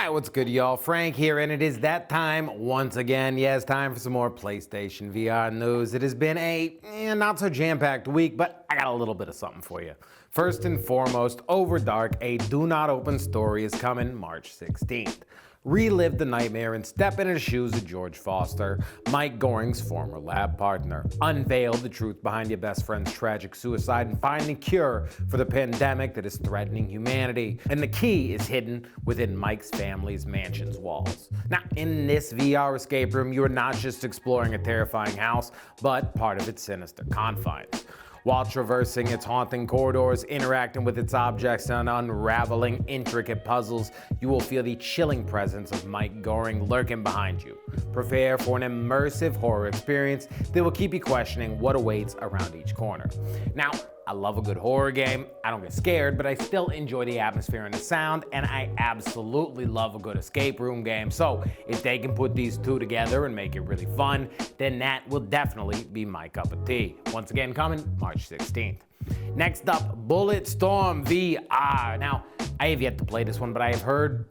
Alright, what's good, y'all? Frank here, and it is that time once again. Yes, time for some more PlayStation VR news. It has been a not so jam-packed week, but I got a little bit of something for you. First and foremost, OVRDARK, a do not open story, is coming March 16th. Relive the nightmare and step into the shoes of George Foster, Mike Goring's former lab partner. Unveil the truth behind your best friend's tragic suicide and find the cure for the pandemic that is threatening humanity. And the key is hidden within Mike's family's mansion's walls. Now, in this VR escape room, you are not just exploring a terrifying house, but part of its sinister confines. While traversing its haunting corridors, interacting with its objects, and unraveling intricate puzzles, you will feel the chilling presence of Mike Goring lurking behind you. Prepare for an immersive horror experience that will keep you questioning what awaits around each corner. Now, I love a good horror game. I don't get scared, but I still enjoy the atmosphere and the sound, and I absolutely love a good escape room game. So if they can put these two together and make it really fun, then that will definitely be my cup of tea. Once again, coming March 16th. Next up, Bulletstorm VR. Now, I have yet to play this one, but I have heard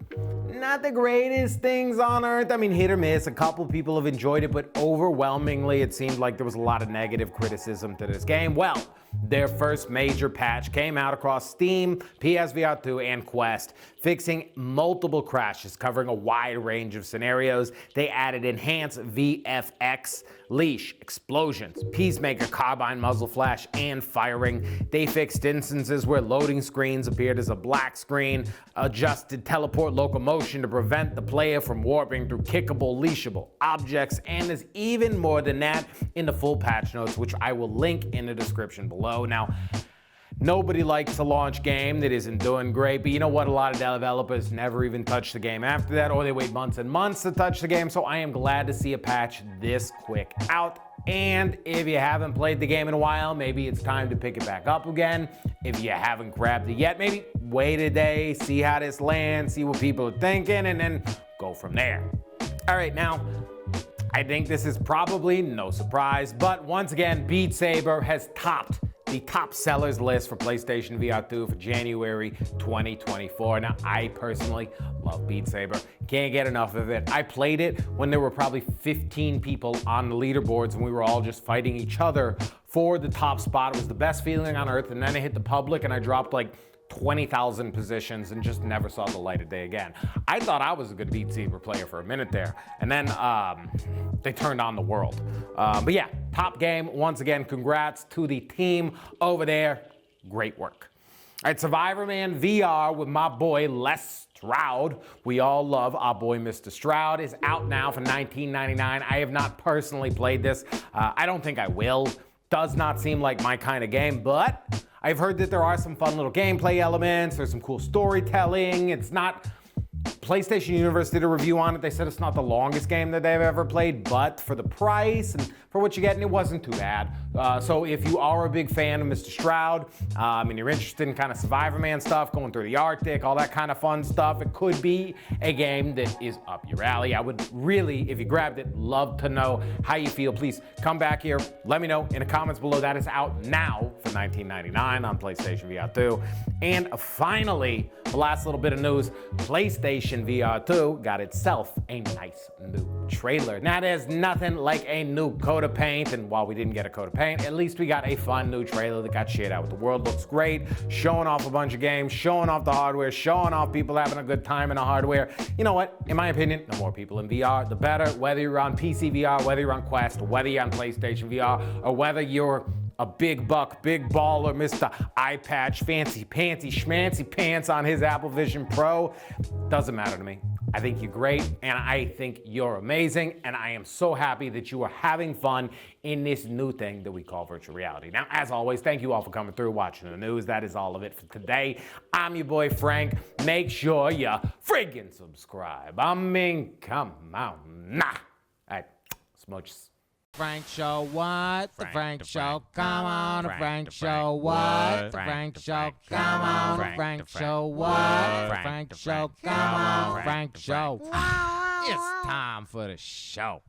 not the greatest things on earth. I mean, hit or miss. A couple people have enjoyed it, but overwhelmingly, it seemed like there was a lot of negative criticism to this game. Well, their first major patch came out across Steam, PSVR2, and Quest, fixing multiple crashes, covering a wide range of scenarios. They added enhanced VFX, leash, explosions, peacemaker carbine muzzle flash, and firing. They fixed instances where loading screens appeared as a black screen, adjusted teleport locomotion to prevent the player from warping through kickable, leashable objects, and there's even more than that in the full patch notes, which I will link in the description below. Now, nobody likes a launch game that isn't doing great, but you know what? A lot of developers never even touch the game after that, or they wait months and months to touch the game, so I am glad to see a patch this quick out. And if you haven't played the game in a while, maybe it's time to pick it back up again. If you haven't grabbed it yet, maybe wait a day, see how this lands, see what people are thinking, and then go from there. All right, now, I think this is probably no surprise, but once again, Beat Saber has topped the top sellers list for PlayStation VR 2 for January 2024. Now, I personally love Beat Saber. Can't get enough of it. I played it when there were probably 15 people on the leaderboards and we were all just fighting each other for the top spot. It was the best feeling on earth, and then it hit the public and I dropped like 20,000 positions and just never saw the light of day again. I thought I was a good Beat Saber player for a minute there, and then they turned on the world. But yeah, top game. Once again, congrats to the team over there. Great work. All right, Survivorman VR with my boy Les Stroud. We all love our boy Mr. Stroud. Is out now for $19.99. I have not personally played this. I don't think I will. Does not seem like my kind of game, but I've heard that there are some fun little gameplay elements. There's some cool storytelling. It's not... PlayStation Universe did a review on it. They said it's not the longest game that they've ever played, but for the price and for what you're getting, it wasn't too bad. So if you are a big fan of Mr. Stroud and you're interested in kind of Survivorman stuff, going through the Arctic, all that kind of fun stuff, it could be a game that is up your alley. I would really, if you grabbed it, love to know how you feel. Please come back here. Let me know in the comments below. That is out now for $19.99 on PlayStation VR 2. And finally, the last little bit of news, PlayStation VR 2 got itself a nice new trailer. Now, there's nothing like a new coat of paint, and while we didn't get a coat of paint, at least we got a fun new trailer that got shit out. The world looks great, showing off a bunch of games, showing off the hardware, showing off people having a good time in the hardware. You know what? In my opinion, the more people in VR, the better. Whether you're on PC VR, whether you're on Quest, whether you're on PlayStation VR, or whether you're a big buck, big baller, Mr. Eye Patch, fancy pantsy, schmancy pants on his Apple Vision Pro. Doesn't matter to me. I think you're great, and I think you're amazing, and I am so happy that you are having fun in this new thing that we call virtual reality. Now, as always, thank you all for coming through, watching the news. That is all of it for today. I'm your boy, Frank. Make sure you friggin' subscribe. I mean, come on. Nah. All right, smooches. Frank Show, what? The Frank Show, come on, the Frank Show, what? The Frank Show, come on, the Frank Show, what? The Frank Show, come on, Frank Show. It's time for the show.